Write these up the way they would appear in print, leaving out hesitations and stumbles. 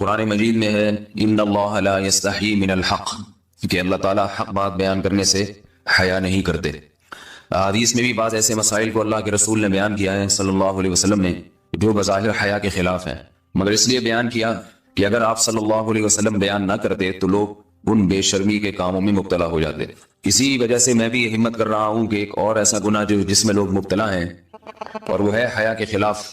قرآن مجید میں ہے ان اللہ لا یستحی من الحق، کہ اللہ تعالیٰ حق بات بیان کرنے سے حیا نہیں کرتے۔ حدیث میں بھی بعض ایسے مسائل کو اللہ کے رسول نے بیان کیا ہے صلی اللہ علیہ وسلم نے جو بظاہر حیا کے خلاف ہیں، مگر اس لیے بیان کیا کہ اگر آپ صلی اللہ علیہ وسلم بیان نہ کرتے تو لوگ ان بے شرمی کے کاموں میں مبتلا ہو جاتے۔ اسی وجہ سے میں بھی یہ ہمت کر رہا ہوں کہ ایک اور ایسا گناہ جس میں لوگ مبتلا ہیں اور وہ ہے حیا کے خلاف،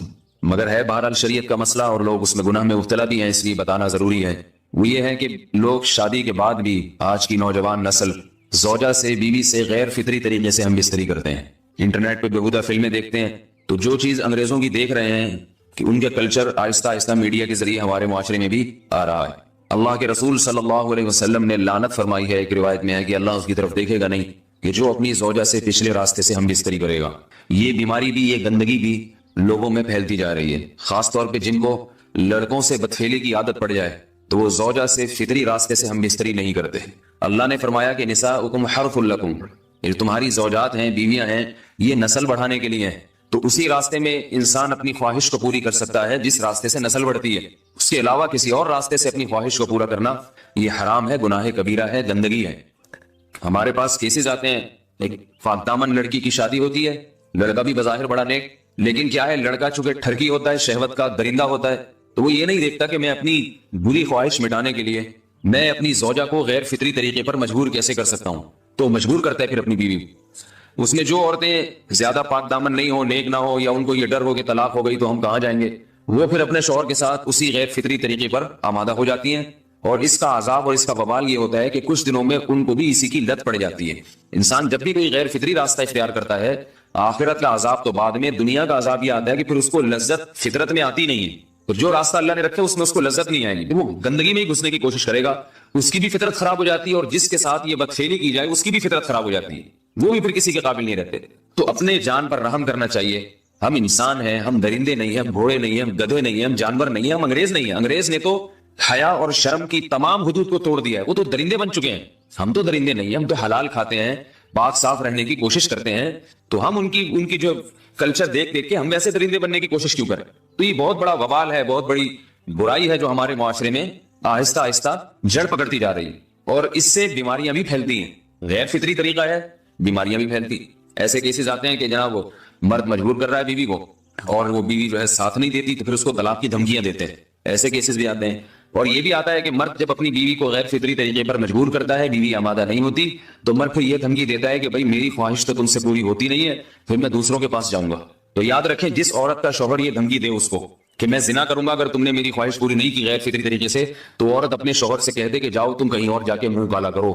مگر ہے بہرحال شریعت کا مسئلہ اور لوگ اس میں گناہ میں مبتلا بھی ہیں، اس لیے بتانا ضروری ہے۔ وہ یہ ہے کہ لوگ شادی کے بعد بھی آج کی نوجوان نسل زوجہ سے، بیوی سے غیر فطری طریقے سے ہم بستری کرتے ہیں، انٹرنیٹ پہ بےہودہ فلمیں دیکھتے ہیں، تو جو چیز انگریزوں کی دیکھ رہے ہیں کہ ان کے کلچر آہستہ آہستہ میڈیا کے ذریعے ہمارے معاشرے میں بھی آ رہا ہے۔ اللہ کے رسول صلی اللہ علیہ وسلم نے لعنت فرمائی ہے، ایک روایت میں ہے کہ اللہ اس کی طرف دیکھے گا نہیں کہ جو اپنی زوجہ سے پچھلے راستے سے ہم بستری کرے گا۔ یہ بیماری بھی، یہ گندگی بھی لوگوں میں پھیلتی جا رہی ہے، خاص طور پہ جن کو لڑکوں سے بدفعلی کی عادت پڑ جائے تو وہ زوجہ سے فطری راستے سے ہم بستری نہیں کرتے۔ اللہ نے فرمایا کہ نساؤکم حرث لکم، یہ تمہاری زوجات ہیں، بیویاں ہیں، یہ نسل بڑھانے کے لیے ہیں، تو اسی راستے میں انسان اپنی خواہش کو پوری کر سکتا ہے جس راستے سے نسل بڑھتی ہے۔ اس کے علاوہ کسی اور راستے سے اپنی خواہش کو پورا کرنا یہ حرام ہے، گناہ کبیرہ ہے، گندگی ہے۔ ہمارے پاس کیسز آتے ہیں، ایک پاک دامن لڑکی کی شادی ہوتی ہے، لڑکا بھی بظاہر بڑا نیک، لیکن کیا ہے، لڑکا چونکہ ٹھرکی ہوتا ہے، شہوت کا درندہ ہوتا ہے، تو وہ یہ نہیں دیکھتا کہ میں اپنی بری خواہش مٹانے کے لیے میں اپنی زوجہ کو غیر فطری طریقے پر مجبور کیسے کر سکتا ہوں، تو مجبور کرتا ہے پھر اپنی بیوی۔ اس میں جو عورتیں زیادہ پاک دامن نہیں ہو، نیک نہ ہو، یا ان کو یہ ڈر ہو کہ طلاق ہو گئی تو ہم کہاں جائیں گے، وہ پھر اپنے شوہر کے ساتھ اسی غیر فطری طریقے پر آمادہ ہو جاتی ہیں، اور اس کا عذاب اور اس کا وبال یہ ہوتا ہے کہ کچھ دنوں میں ان کو بھی اسی کی لت پڑ جاتی ہے۔ انسان جب بھی کوئی غیر فطری راستہ اختیار کرتا ہے، آخرت کا عذاب تو بعد میں، دنیا کا عذاب یہ آتا ہے کہ پھر اس کو لذت فطرت میں آتی نہیں ہے، تو جو راستہ اللہ نے رکھا اس میں اس کو لذت نہیں آئے گی، وہ گندگی میں ہی گھسنے کی کوشش کرے گا، اس کی بھی فطرت خراب ہو جاتی ہے، اور جس کے ساتھ یہ بدفعلی کی جائے اس کی بھی فطرت خراب ہو جاتی ہے، وہ بھی پھر کسی کے قابل نہیں رہتے۔ تو اپنے جان پر رحم کرنا چاہیے۔ ہم انسان ہیں، ہم درندے نہیں ہیں، ہم گھوڑے نہیں ہیں، ہم گدھے نہیں ہیں، ہم جانور نہیں ہیں، ہم انگریز نہیں ہیں۔ انگریز نے تو حیا اور شرم کی تمام حدود کو توڑ دیا ہے، وہ تو درندے بن چکے ہیں۔ ہم تو درندے نہیں ہیں، ہم تو حلال کھاتے ہیں، پاک صاف رہنے کی کوشش کرتے ہیں، تو ہم ان کی جو کلچر دیکھ کے ہم ویسے درندے بننے کی کوشش کیوں کریں؟ تو یہ بہت بڑا وبال ہے، بہت بڑی برائی ہے جو ہمارے معاشرے میں آہستہ آہستہ جڑ پکڑتی جا رہی ہے، اور اس سے بیماریاں بھی پھیلتی ہیں۔ غیر فطری طریقہ ہے، بیماریاں بھی پھیلتی۔ ایسے کیسز آتے ہیں کہ جناب وہ مرد مجبور کر رہا ہے بیوی کو، اور وہ بیوی جو ہے ساتھ نہیں دیتی تو پھر اس کو طلاق کی دھمکیاں دیتے ہیں، ایسے کیسز بھی آتے ہیں۔ اور یہ بھی آتا ہے کہ مرد جب اپنی بیوی کو غیر فطری طریقے پر مجبور کرتا ہے، بیوی آمادہ نہیں ہوتی، تو مرد پھر یہ دھمکی دیتا ہے کہ بھائی میری خواہش تو تم سے پوری ہوتی نہیں ہے، پھر میں دوسروں کے پاس جاؤں گا۔ تو یاد رکھیں، جس عورت کا شوہر یہ دھمکی دے اس کو کہ میں زنا کروں گا اگر تم نے میری خواہش پوری نہیں کی غیر فطری طریقے سے، تو عورت اپنے شوہر سے کہہ دے کہ جاؤ تم کہیں اور جا کے منہ کالا کرو،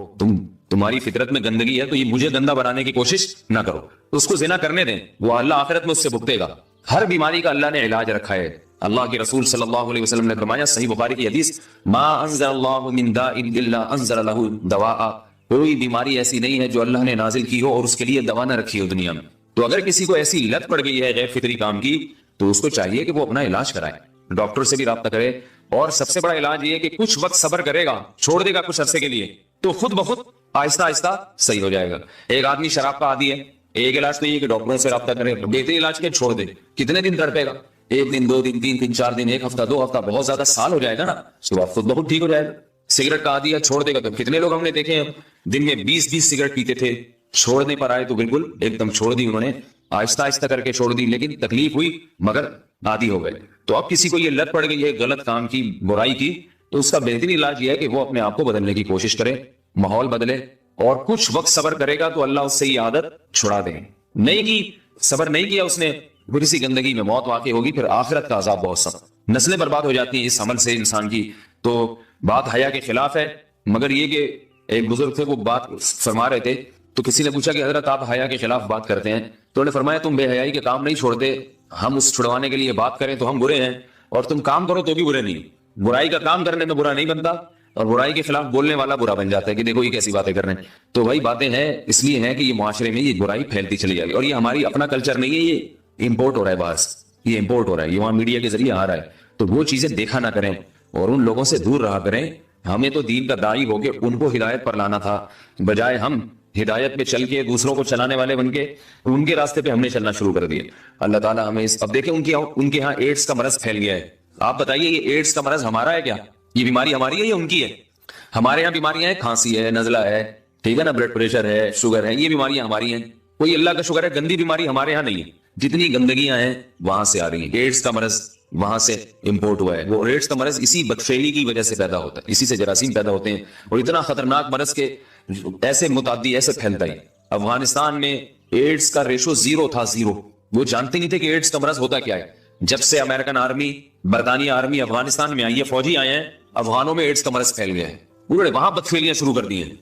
تمہاری فطرت میں گندگی ہے تو یہ مجھے گندا بنانے کی کوشش نہ کرو، اس کو زنا کرنے دیں، وہ اللہ آخرت میں اس سے بھگتے گا۔ ہر بیماری کا اللہ نے علاج رکھا ہے۔ اللہ کے رسول صلی اللہ علیہ وسلم نے فرمایا، صحیح بخاری کی حدیث، ما انزل اللہ من داء الا انزل له دواء، کوئی بیماری ایسی نہیں ہے جو اللہ نے نازل کی ہو اور اس کے لیے دوا نہ رکھی ہو دنیا میں۔ تو اگر کسی کو ایسی لت پڑ گئی ہے غیر فطری کام کی تو اس کو چاہیے کہ وہ اپنا علاج کرائے، ڈاکٹر سے بھی رابطہ کرے، اور سب سے بڑا علاج یہ ہے کہ کچھ وقت صبر کرے گا، چھوڑ دے گا کچھ عرصے کے لیے، تو خود بخود آہستہ آہستہ صحیح ہو جائے گا۔ ایک آدمی شراب کا عادی ہے، ایک علاج تو یہ کہ ڈاکٹروں سے رابطہ کرے، بہترین علاج کے چھوڑ دے، کتنے دن تڑپے گا؟ ایک دن، 2 دن، 3 دن، 4 دن، ایک ہفتہ، 2 ہفتہ، بہت زیادہ سال ہو جائے گا نا، اس کے بعد خود بخود ٹھیک ہو جائے گا۔ سگریٹ کا عادی ہے، چھوڑ دے گا، تو کتنے لوگ ہم نے دیکھے ہیں دن میں 20 سگریٹ پیتے تھے، چھوڑنے پر آئے تو بالکل ایک دم چھوڑ دی انہوں نے، آہستہ آہستہ کر کے چھوڑ دی، لیکن تکلیف ہوئی مگر عادی ہو گئے۔ تو اب کسی کو یہ لت پڑ گئی ہے غلط کام کی، برائی کی، تو اس کا بہترین علاج یہ ہے کہ وہ اپنے آپ کو بدلنے کی کوشش کرے، ماحول بدلے، اور کچھ وقت صبر کرے گا تو اللہ اس سے یہ عادت چھڑا دے۔ نہیں کی، صبر نہیں کیا اس نے، پھر اسی گندگی میں موت واقع ہوگی، پھر آخرت کا عذاب بہت سخت، نسلیں برباد ہو جاتی ہیں اس عمل سے انسان کی۔ تو بات حیا کے خلاف ہے، مگر یہ کہ ایک بزرگ تھے وہ بات فرما رہے تھے، تو کسی نے پوچھا کہ حضرت آپ حیا کے خلاف بات کرتے ہیں، تو انہوں نے فرمایا تم بے حیائی کے کام نہیں چھوڑتے، ہم اس چھڑوانے کے لیے بات کریں تو ہم برے ہیں، اور تم کام کرو تو بھی برے نہیں۔ برائی کا کام کرنے میں برا نہیں بنتا، اور برائی کے خلاف بولنے والا برا بن جاتا ہے کہ دیکھو یہ کیسی باتیں کر رہے ہیں۔ تو وہی باتیں ہیں، اس لیے ہیں کہ یہ معاشرے میں یہ برائی پھیلتی چلی جائے گی، اور یہ ہماری اپنا کلچر نہیں ہے، یہ امپورٹ ہو رہا ہے باہر سے، یہ امپورٹ ہو رہا ہے، یہ وہاں میڈیا کے ذریعے آ رہا ہے۔ تو وہ چیزیں دیکھا نہ کریں اور ان لوگوں سے دور رہا کریں۔ ہمیں تو دین کا داعی ہو کے ان کو ہدایت پر لانا تھا، بجائے ہم ہدایت پہ چل کے دوسروں کو چلانے والے بن کے ان کے راستے پہ ہم نے چلنا شروع کر دیا۔ اللہ تعالیٰ ہمیں اب دیکھیں ان کے ہاں ایڈز کا مرض پھیل گیا ہے، آپ بتائیے یہ ایڈز کا مرض ہمارا ہے کیا؟ یہ بیماری ہماری ہے یا ان کی ہے؟ ہمارے یہاں بیماریاں ہیں، کھانسی ہے، نزلہ ہے، ٹھیک ہے نا، بلڈ پریشر ہے، شوگر ہے، یہ بیماریاں ہماری ہیں. کوئی اللہ کا شکر ہے گندی بیماری ہمارے یہاں نہیں ہے. جتنی گندگیاں ہیں وہاں سے آ رہی ہیں. ایڈس کا مرض وہاں سے امپورٹ ہوا ہے. وہ ایڈس کا مرض اسی بدفعلی کی وجہ سے پیدا ہوتا ہے، اسی سے جراثیم پیدا ہوتے ہیں، اور اتنا خطرناک مرض کے ایسے متعدی ایسے پھیلتا ہے. افغانستان میں ایڈس کا ریشو 0 تھا، 0. وہ جانتے نہیں تھے کہ ایڈس کا مرض ہوتا کیا ہے. جب سے امریکن آرمی، برطانیہ آرمی افغانستان میں آئی ہے، فوجی آئے ہیں، افغانوں میں ایڈس کا مرض پھیل گیا ہے. انہوں نے وہاں بدفعلیاں شروع کر دی ہیں.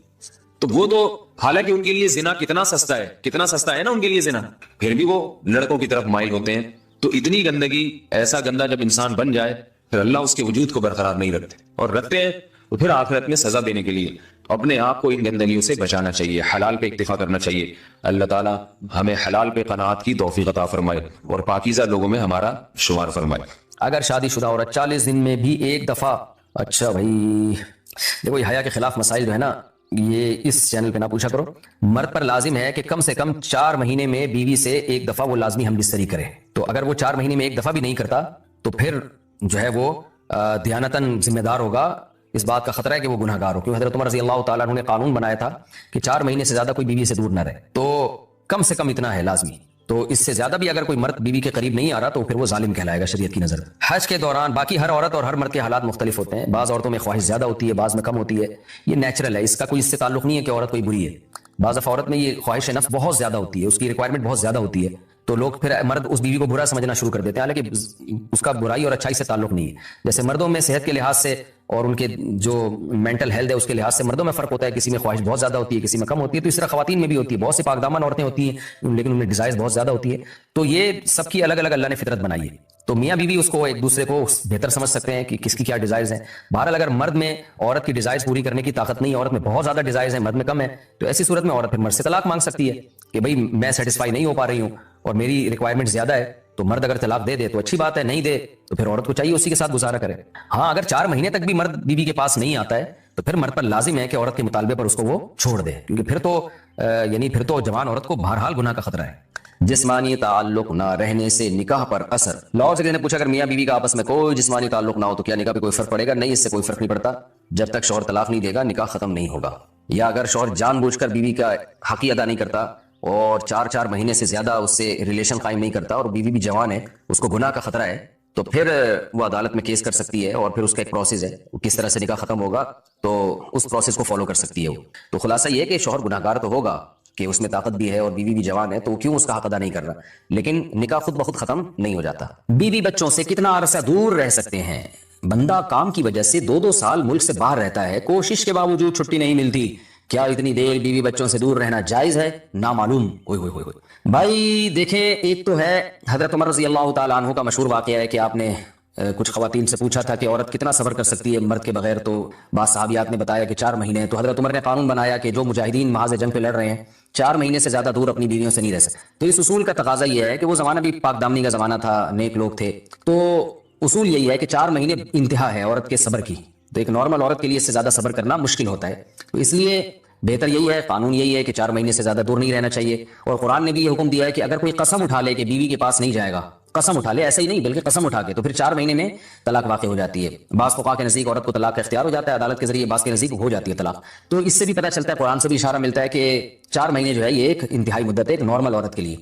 تو وہ تو حالانکہ ان کے لیے زنا کتنا سستا ہے، کتنا سستا ہے نا ان کے لیے زنا، پھر بھی وہ لڑکوں کی طرف مائل ہوتے ہیں. تو اتنی گندگی، ایسا گندا جب انسان بن جائے پھر اللہ اس کے وجود کو برقرار نہیں رکھتے، اور رکھتے ہیں تو پھر آخرت میں سزا دینے کے لیے. اپنے آپ کو ان گندگیوں سے بچانا چاہیے، حلال پہ اکتفا کرنا چاہیے. اللہ تعالیٰ ہمیں حلال پہ قناعت کی توفیق عطا فرمائے اور پاکیزہ لوگوں میں ہمارا شمار فرمائے. اگر شادی شدہ عورت 40 دن میں بھی ایک دفعہ، اچھا بھائی دیکھو یہ حیا کے خلاف مسائل جو ہے نا یہ اس چینل پہ نہ پوچھا کرو. مرد پر لازم ہے کہ کم سے کم 4 مہینے میں بیوی سے ایک دفعہ وہ لازمی ہم بستری کرے. تو اگر وہ 4 مہینے میں ایک دفعہ بھی نہیں کرتا تو پھر جو ہے وہ دیانتاً ذمہ دار ہوگا. اس بات کا خطرہ ہے کہ وہ گناہ گار ہو، کیونکہ حضرت عمر رضی اللہ تعالیٰ عنہ نے قانون بنایا تھا کہ 4 مہینے سے زیادہ کوئی بیوی سے دور نہ رہے. تو کم سے کم اتنا ہے لازمی. تو اس سے زیادہ بھی اگر کوئی مرد بیوی کے قریب نہیں آ رہا تو پھر وہ ظالم کہلائے گا شریعت کی نظر. حج کے دوران باقی ہر عورت اور ہر مرد کے حالات مختلف ہوتے ہیں. بعض عورتوں میں خواہش زیادہ ہوتی ہے، بعض میں کم ہوتی ہے. یہ نیچرل ہے، اس کا کوئی اس سے تعلق نہیں ہے کہ عورت کوئی بری ہے. بعض دفعہ عورت میں یہ خواہش نفس بہت زیادہ ہوتی ہے، اس کی ریکوائرمنٹ بہت زیادہ ہوتی ہے، تو لوگ پھر مرد اس بیوی کو برا سمجھنا شروع کر دیتے ہیں، حالانکہ اس کا برائی اور اچھائی سے تعلق نہیں ہے. جیسے مردوں میں صحت کے لحاظ سے اور ان کے جو مینٹل ہیلتھ ہے اس کے لحاظ سے مردوں میں فرق ہوتا ہے، کسی میں خواہش بہت زیادہ ہوتی ہے، کسی میں کم ہوتی ہے. تو اس طرح خواتین میں بھی ہوتی ہے، بہت سی پاک دامن عورتیں ہوتی ہیں لیکن ان میں ڈیزائرز بہت زیادہ ہوتی ہے. تو یہ سب کی الگ الگ اللہ نے فطرت بنائی ہے. تو میاں بیوی اس کو ایک دوسرے کو بہتر سمجھ سکتے ہیں کہ کس کی کیا ڈیزائرز ہیں. بہرحال اگر مرد میں عورت کی ڈیزائرز پوری کرنے کی طاقت نہیں ہے، عورت میں بہت زیادہ ڈیزائرز ہیں، مرد میں کم ہے، تو ایسی صورت میں عورت پھر مرد سے طلاق مانگ سکتی ہے کہ بھائی میں سیٹسفائی نہیں ہو پا رہی ہوں اور میری ریکوائرمنٹ زیادہ ہے. تو مرد اگر طلاق دے دے تو اچھی بات ہے، نہیں دے تو پھر عورت کو چاہیے اسی کے ساتھ گزارا کرے. ہاں اگر 4 مہینے تک بھی مرد بیوی کے پاس نہیں آتا ہے تو پھر مرد پر لازم ہے کہ عورت کے مطالبے پر اس کو وہ چھوڑ دے، کیونکہ پھر تو جوان عورت کو بہرحال گناہ کا خطرہ ہے. جسمانی تعلق نہ رہنے سے نکاح پر اثر. لاہور سے نے پوچھا اگر میاں بیوی کا آپس میں کوئی جسمانی تعلق نہ ہو تو کیا نکاح پہ کوئی فرق پڑے گا؟ نہیں، اس سے کوئی فرق نہیں پڑتا. جب تک شوہر طلاق نہیں دے گا نکاح ختم نہیں ہوگا. یا اگر شوہر جان بوجھ کر بیوی کا حق ادا نہیں کرتا اور 4 مہینے سے زیادہ اس سے ریلیشن قائم نہیں کرتا اور بیوی بھی جوان ہے، اس کو گناہ کا خطرہ ہے، تو پھر وہ عدالت میں کیس کر سکتی ہے اور پھر اس کا ایک پروسیس ہے کس طرح سے نکاح ختم ہوگا، تو اس پروسیس کو فالو کر سکتی ہے وہ. تو خلاصہ یہ ہے کہ شوہر گناہ گار تو ہوگا کہ اس میں طاقت بھی ہے اور بیوی بھی جوان ہے، تو کیوں اس کا حق ادا نہیں کر رہا، لیکن نکاح خود بخود ختم نہیں ہو جاتا. بیوی بچوں سے کتنا عرصہ دور رہ سکتے ہیں؟ بندہ کام کی وجہ سے 2 سال ملک سے باہر رہتا ہے، کوشش کے باوجود چھٹی نہیں ملتی، کیا اتنی دیر بیوی بچوں سے دور رہنا جائز ہے؟ نامعلوم. بھائی دیکھیں، ایک تو ہے حضرت عمر رضی اللہ تعالیٰ عنہ کا مشہور واقعہ ہے کہ آپ نے کچھ خواتین سے پوچھا تھا کہ عورت کتنا صبر کر سکتی ہے مرد کے بغیر، تو بعض صحابیات نے بتایا کہ 4 مہینے. تو حضرت عمر نے قانون بنایا کہ جو مجاہدین محاذ جنگ پہ لڑ رہے ہیں 4 مہینے سے زیادہ دور اپنی بیویوں سے نہیں رہ سکتے. تو اس اصول کا تقاضا یہ ہے کہ وہ زمانہ بھی پاک دامنی کا زمانہ تھا، نیک لوگ تھے، تو اصول یہی ہے کہ 4 مہینے انتہا ہے عورت کے صبر کی. تو ایک نارمل عورت کے لیے اس سے زیادہ صبر کرنا مشکل ہوتا ہے، تو اس لیے بہتر یہی ہے، قانون یہی ہے کہ 4 مہینے سے زیادہ دور نہیں رہنا چاہیے. اور قرآن نے بھی یہ حکم دیا ہے کہ اگر کوئی قسم اٹھا لے کہ بیوی کے پاس نہیں جائے گا، قسم اٹھا لے، ایسا ہی نہیں بلکہ قسم اٹھا کے، تو پھر 4 مہینے میں طلاق واقع ہو جاتی ہے. بعض فقہا کے نزدیک عورت کو طلاق کا اختیار ہو جاتا ہے عدالت کے ذریعے، بعض کے نزدیک ہو جاتی ہے طلاق. تو اس سے بھی پتہ چلتا ہے، قرآن سے بھی اشارہ ملتا ہے کہ 4 مہینے جو ہے یہ ایک انتہائی مدت ہے ایک نارمل عورت کے لیے.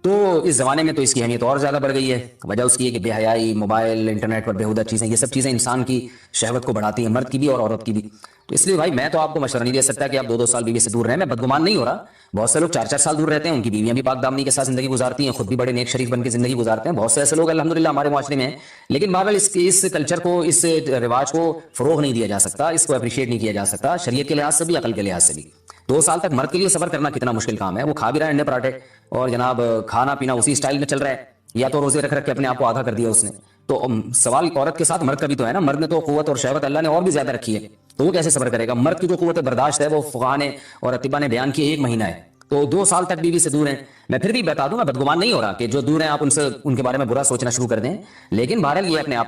تو اس زمانے میں تو اس کی اہمیت اور زیادہ بڑھ گئی ہے. وجہ اس کی ہے کہ بے حیائی، موبائل، انٹرنیٹ پر بےہودہ چیزیں، یہ سب چیزیں انسان کی شہوت کو بڑھاتی ہیں، مرد کی بھی اور عورت کی بھی. تو اس لیے بھائی میں تو آپ کو مشورہ نہیں دے سکتا کہ آپ 2 سال بیوی سے دور رہیں. میں بدگمان نہیں ہو رہا، بہت سے لوگ 4 سال دور رہتے ہیں، ان کی بیویاں بھی پاک دامنی کے ساتھ زندگی گزارتی ہیں، خود بھی بڑے نیک شریف بن کے زندگی گزارتے ہیں. بہت سے ایسے لوگ الحمدللہ ہمارے معاشرے میں ہیں. لیکن بہرحال اس کلچر کو، اس رواج کو فروغ نہیں دیا جا سکتا، اس کو اپریشیٹ نہیں کیا جا سکتا شریعت کے لحاظ سے بھی، عقل کے لحاظ سے بھی. 2 سال تک مرد کے لیے صبر کرنا کتنا مشکل کام ہے. وہ کھا بھی رہا ہے انڈے پراٹھے اور جناب کھانا پینا اسی سٹائل میں چل رہا ہے، یا تو روزے رکھ کے اپنے آپ کو آدھا کر دیا اس نے. تو سوال عورت کے ساتھ مرد کا بھی تو ہے نا. مرد نے تو قوت اور شہوت اللہ نے اور بھی زیادہ رکھی ہے، تو وہ کیسے صبر کرے گا؟ مرد کی جو قوت برداشت ہے وہ فقہا نے اور اطباء نے بیان کی 1 مہینہ ہے. تو 2 سال تک بیوی سے دور ہیں. میں پھر بھی بتا دوں، میں بدگمان نہیں ہو رہا کہ جو دور ہیں آپ ان سے ان کے بارے میں برا سوچنا شروع کر دیں، لیکن بہرحال یہ اپنے آپ